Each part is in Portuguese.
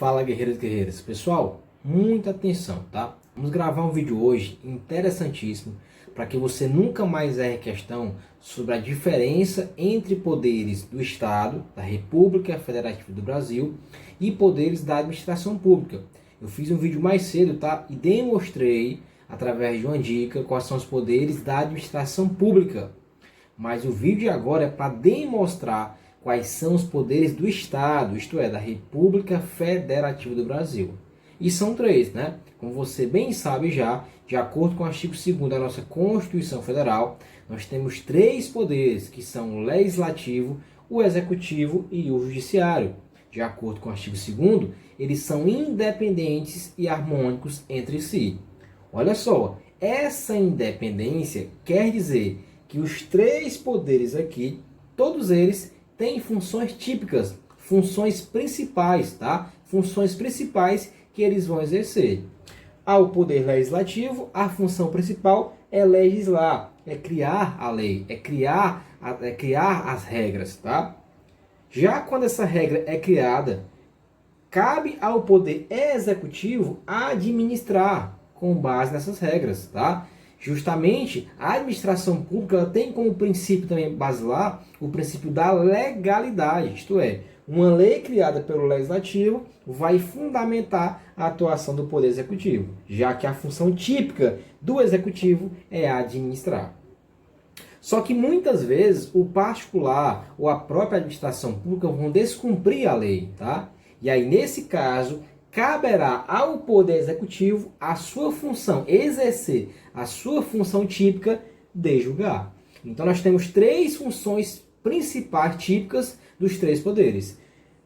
Fala, guerreiros e guerreiras. Pessoal, muita atenção, tá? Vamos gravar um vídeo hoje interessantíssimo para que você nunca mais erre questão sobre a diferença entre poderes do Estado, da República Federativa do Brasil e poderes da administração pública. Eu fiz um vídeo mais cedo, tá? E demonstrei, através de uma dica, quais são os poderes da administração pública. Mas o vídeo de agora é para demonstrar quais são os poderes do Estado, isto é, da República Federativa do Brasil. E são três, né? Como você bem sabe já, de acordo com o artigo 2º da nossa Constituição Federal, nós temos três poderes, que são o Legislativo, o Executivo e o Judiciário. De acordo com o artigo 2º, eles são independentes e harmônicos entre si. Olha só, essa independência quer dizer que os três poderes aqui, todos eles têm funções típicas, funções principais, tá? Funções principais que eles vão exercer. Ao poder legislativo, a função principal é legislar, é criar a lei, é criar as regras, tá? Já quando essa regra é criada, cabe ao poder executivo administrar com base nessas regras, tá? Justamente, a administração pública ela tem como princípio também basilar o princípio da legalidade, isto é, uma lei criada pelo Legislativo vai fundamentar a atuação do Poder Executivo, já que a função típica do Executivo é administrar. Só que muitas vezes o particular ou a própria administração pública vão descumprir a lei, tá? E aí, nesse caso, caberá ao Poder Executivo a sua função, exercer a sua função típica de julgar. Então nós temos três funções principais típicas dos três poderes.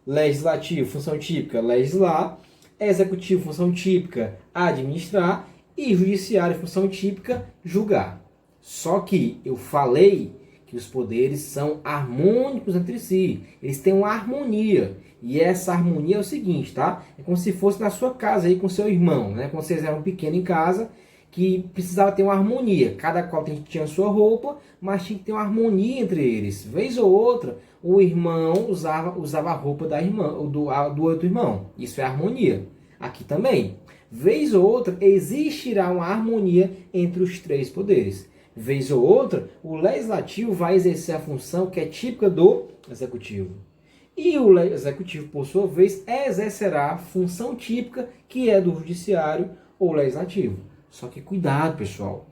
Legislativo, função típica, legislar. Executivo, função típica, administrar. E judiciário, função típica, julgar. Só que eu falei que os poderes são harmônicos entre si. Eles têm uma harmonia. E essa harmonia é o seguinte, tá? É como se fosse na sua casa aí com seu irmão, né? Quando vocês eram pequenos em casa, que precisava ter uma harmonia. Cada qual tinha a sua roupa, mas tinha que ter uma harmonia entre eles. Vez ou outra, o irmão usava a roupa da irmã, do outro irmão. Isso é harmonia. Aqui também. Vez ou outra, existirá uma harmonia entre os três poderes. Vez ou outra, o legislativo vai exercer a função que é típica do executivo. E o executivo, por sua vez, exercerá a função típica que é do judiciário ou legislativo. Só que cuidado, pessoal.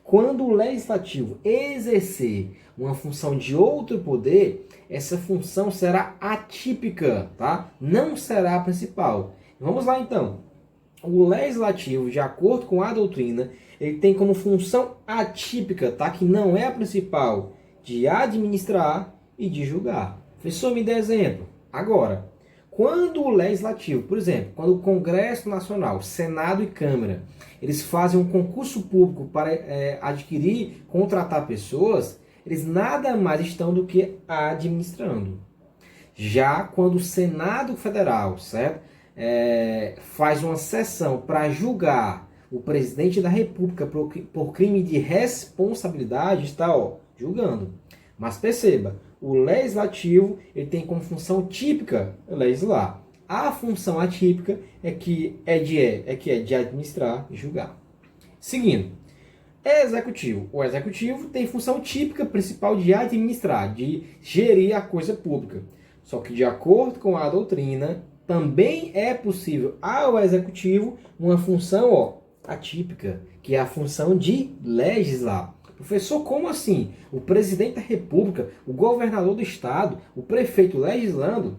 Quando o legislativo exercer uma função de outro poder, essa função será atípica, tá? Não será a principal. Vamos lá, então. O legislativo, de acordo com a doutrina, ele tem como função atípica, tá? Que não é a principal, de administrar e de julgar. Professor, me dê exemplo. Agora, quando o Legislativo, por exemplo, quando o Congresso Nacional, Senado e Câmara, eles fazem um concurso público para adquirir, contratar pessoas, eles nada mais estão do que administrando. Já quando o Senado Federal, certo? Faz uma sessão para julgar o presidente da República por crime de responsabilidade, está julgando. Mas perceba, o legislativo ele tem como função típica legislar. A função atípica é que é de administrar e julgar. Seguindo, executivo. O executivo tem função típica principal de administrar, de gerir a coisa pública. Só que de acordo com a doutrina, também é possível ao executivo uma função atípica, que é a função de legislar. Professor, como assim? O presidente da República, o governador do estado, o prefeito legislando?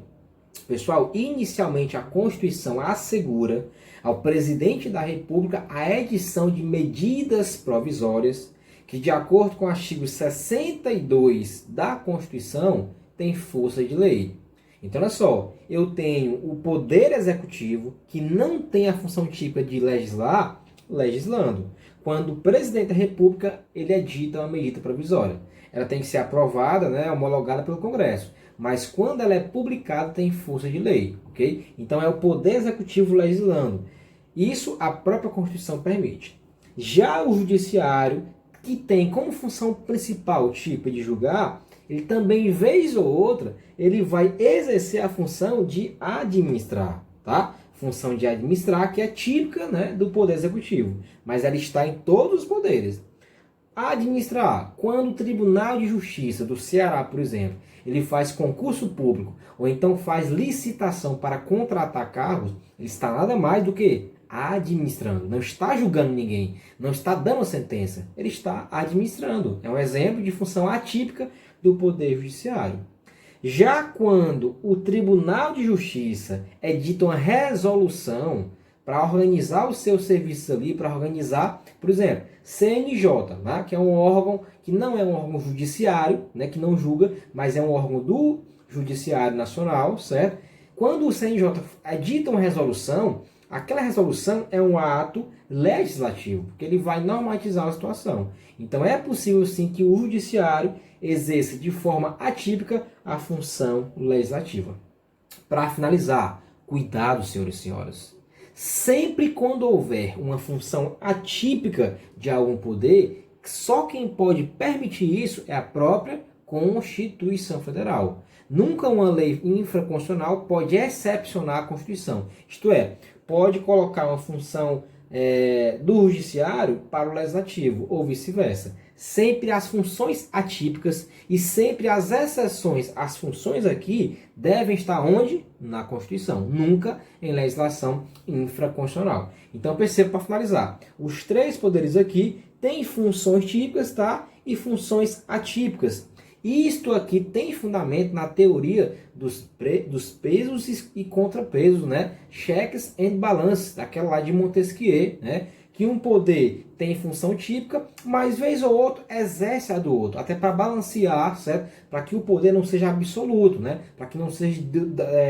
Pessoal, inicialmente a Constituição assegura ao presidente da República a edição de medidas provisórias que, de acordo com o artigo 62 da Constituição, tem força de lei. Então, olha só, eu tenho o poder executivo que não tem a função típica de legislar, legislando. Quando o presidente da República ele edita uma medida provisória. Ela tem que ser aprovada, né, homologada pelo Congresso. Mas quando ela é publicada, tem força de lei. Ok? Então é o poder executivo legislando. Isso a própria Constituição permite. Já o judiciário, que tem como função principal tipo de julgar, ele também, vez ou outra, ele vai exercer a função de administrar. tá? Função de administrar, que é típica, né, do Poder Executivo, mas ela está em todos os poderes. Administrar, quando o Tribunal de Justiça do Ceará, por exemplo, ele faz concurso público ou então faz licitação para contratar carros, ele está nada mais do que administrando, não está julgando ninguém, não está dando sentença, ele está administrando. É um exemplo de função atípica do Poder Judiciário. Já quando o Tribunal de Justiça edita uma resolução para organizar os seus serviços ali, para organizar, por exemplo, CNJ, né, que é um órgão que não é um órgão judiciário, né, que não julga, mas é um órgão do Judiciário Nacional, certo? Quando o CNJ edita uma resolução, aquela resolução é um ato legislativo, porque ele vai normatizar a situação. Então é possível sim que o Judiciário exerça de forma atípica a função legislativa. Para finalizar, cuidado, senhores e senhoras. Sempre quando houver uma função atípica de algum poder, só quem pode permitir isso é a própria Constituição Federal. Nunca uma lei infraconstitucional pode excepcionar a Constituição. Isto é, pode colocar uma função do judiciário para o legislativo, ou vice-versa. Sempre as funções atípicas e sempre as exceções às funções aqui devem estar onde? Na Constituição, nunca em legislação infraconstitucional. Então perceba, para finalizar, os três poderes aqui têm funções típicas, tá? E funções atípicas. Isto aqui tem fundamento na teoria dos pesos e contrapesos, né? Checks and balances, daquela lá de Montesquieu, né? Que um poder tem função típica, mas vez ou outra exerce a do outro, até para balancear, certo? Para que o poder não seja absoluto, né? Para que não seja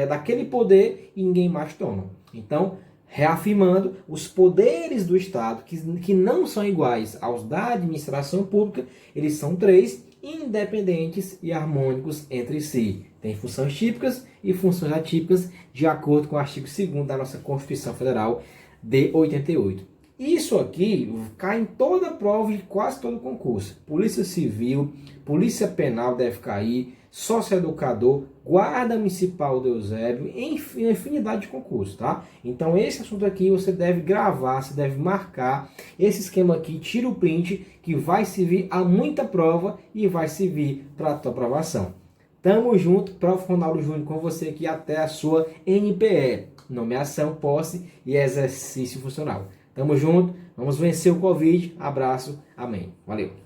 daquele poder e ninguém mais toma. Então, reafirmando, os poderes do Estado, que não são iguais aos da administração pública, eles são três, independentes e harmônicos entre si. Tem funções típicas e funções atípicas, de acordo com o artigo 2º da nossa Constituição Federal de 88. Isso aqui cai em toda a prova de quase todo concurso. Polícia Civil, Polícia Penal deve cair, socioeducador, Guarda Municipal do Eusébio, enfim, infinidade de concursos, tá? Então esse assunto aqui você deve gravar, você deve marcar esse esquema aqui, tira o print, que vai servir a muita prova e vai servir para a tua aprovação. Tamo junto, Prof. Ronaldo Júnior com você aqui até a sua NPE, nomeação, posse e exercício funcional. Tamo junto, vamos vencer o Covid. Abraço, amém. Valeu.